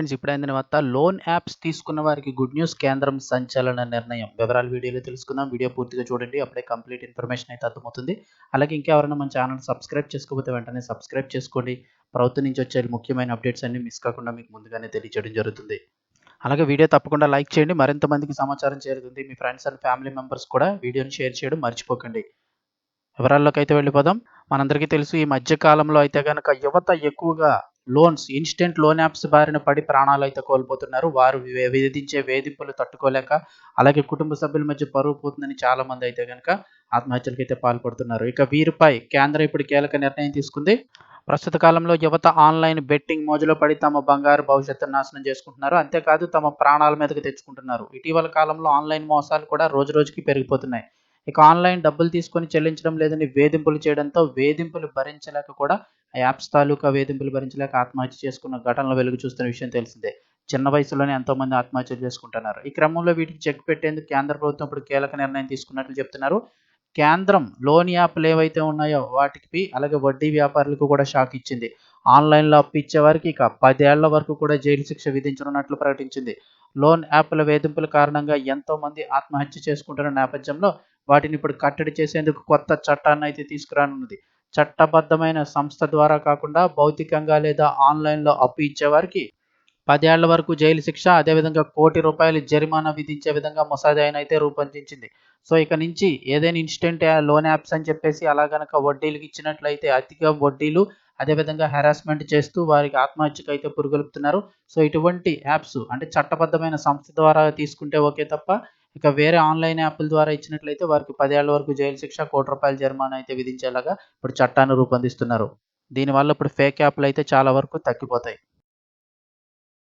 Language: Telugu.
ఫ్రెండ్స్ ఇప్పుడే అందిన వార్త లోన్ యాప్స్ తీసుకున్న వారికి గుడ్ న్యూస్ కేంద్రం సంచలన నిర్ణయం. వివరాలు వీడియోలో తెలుసుకుందాం. వీడియో పూర్తిగా చూడండి. అప్పుడే కంప్లీట్ ఇన్ఫర్మేషన్ అయితే అర్థమవుతుంది. అలాగే ఇంకెవరైనా మన ఛానల్ సబ్స్క్రైబ్ చేసుకోకపోతే వెంటనే సబ్స్క్రైబ్ చేసుకోండి. ప్రభుత్వం నుంచి వచ్చే ముఖ్యమైన అప్డేట్స్ అన్ని మిస్ కాకుండా మీకు ముందుగానే తెలియజేయడం జరుగుతుంది. అలాగే వీడియో తప్పకుండా లైక్ చేయండి. మరింత మందికి సమాచారం చేరుతుంది. మీ ఫ్రెండ్స్ అండ్ ఫ్యామిలీ మెంబర్స్ కూడా వీడియోని షేర్ చేయడం మర్చిపోకండి. వివరాల్లోకి అయితే వెళ్ళిపోదాం. మనందరికీ తెలుసు ఈ మధ్య కాలంలో అయితే గనక యువత ఎక్కువగా ఇన్‌స్టంట్ లోన్ యాప్స్ బారిన పడి ప్రాణాలైతే కోల్పోతున్నారు. వారు విధించే వేధింపులు తట్టుకోలేక, అలాగే కుటుంబ సభ్యుల మధ్య పరువు పోతుందని చాలామంది అయితే గనక ఆత్మహత్యలకైతే పాల్పడుతున్నారు. ఇక వీరిపై కేంద్రం ఇప్పుడు కీలక నిర్ణయం తీసుకుంది. ప్రస్తుత కాలంలో యువత ఆన్‌లైన్ బెట్టింగ్ మోజులో పడి తమ బంగారు భవిష్యత్తును నాశనం చేసుకుంటున్నారు. అంతేకాదు తమ ప్రాణాల మీదకి తెచ్చుకుంటున్నారు. ఇటీవల కాలంలో ఆన్‌లైన్ మోసాలు కూడా రోజురోజుకి పెరిగిపోతున్నాయి. ఇక ఆన్‌లైన్ డబ్బులు తీసుకొని చెల్లించడం లేదని వేధింపులు చేయడంతో వేధింపులు భరించలేక కూడా ఆ యాప్స్ తాలూకా వేధింపులు భరించలేక ఆత్మహత్య చేసుకున్న ఘటనలు వెలుగు చూస్తున్న విషయం తెలిసిందే. చిన్న వయసులోనే ఎంతోమంది ఆత్మహత్యలు చేసుకుంటున్నారు. ఈ క్రమంలో వీటికి చెక్ పెట్టేందుకు కేంద్ర ప్రభుత్వం ఇప్పుడు కీలక నిర్ణయం తీసుకున్నట్లు చెప్తున్నారు. కేంద్రం లోన్ యాప్‌లు ఏవైతే ఉన్నాయో వాటికి అలాగే వడ్డీ వ్యాపారులకు కూడా షాక్ ఇచ్చింది. ఆన్‌లైన్‌లో అప్పు ఇచ్చేవారికి ఇక 10 ఏళ్ల వరకు కూడా జైలు శిక్ష విధించనున్నట్లు ప్రకటించింది. లోన్ యాప్‌ల వేధింపుల కారణంగా ఎంతోమంది ఆత్మహత్య చేసుకుంటున్న నేపథ్యంలో వాటిని ఇప్పుడు కట్టడి చేసేందుకు కొత్త చట్టాన్నయితే తీసుకురానున్నది. చట్టబద్ధమైన సంస్థ ద్వారా కాకుండా భౌతికంగా లేదా ఆన్‌లైన్‌లో అప్పు ఇచ్చేవారికి 10 ఏళ్ల వరకు జైలు శిక్ష, అదేవిధంగా ₹1,00,00,000 జరిమానా విధించే విధంగా ముసాయిదానైతే రూపొందించింది. సో, ఇక నుంచి ఏదైనా ఇన్‌స్టంట్ లోన్ యాప్స్ అని చెప్పేసి అలా గనక వడ్డీలకి ఇచ్చినట్లయితే అధిక వడ్డీలు, అదేవిధంగా హెరాస్మెంట్ చేస్తూ వారికి ఆత్మహత్యకైతే పురిగొల్పుతున్నారు. సో, ఇటువంటి యాప్స్ అంటే చట్టబద్ధమైన సంస్థ ద్వారా తీసుకుంటే ఓకే తప్ప, ఇక వేరే ఆన్‌లైన్ యాప్‌ల ద్వారా ఇచ్చినట్లయితే వారికి 10 ఏళ్ల వరకు జైలు శిక్ష, ₹1,00,00,000 జరిమానా అయితే విధించేలాగా ఇప్పుడు చట్టాన్ని రూపొందిస్తున్నారు. దీనివల్ల ఇప్పుడు ఫేక్ యాప్‌లయితే చాలా వరకు తగ్గిపోతాయి.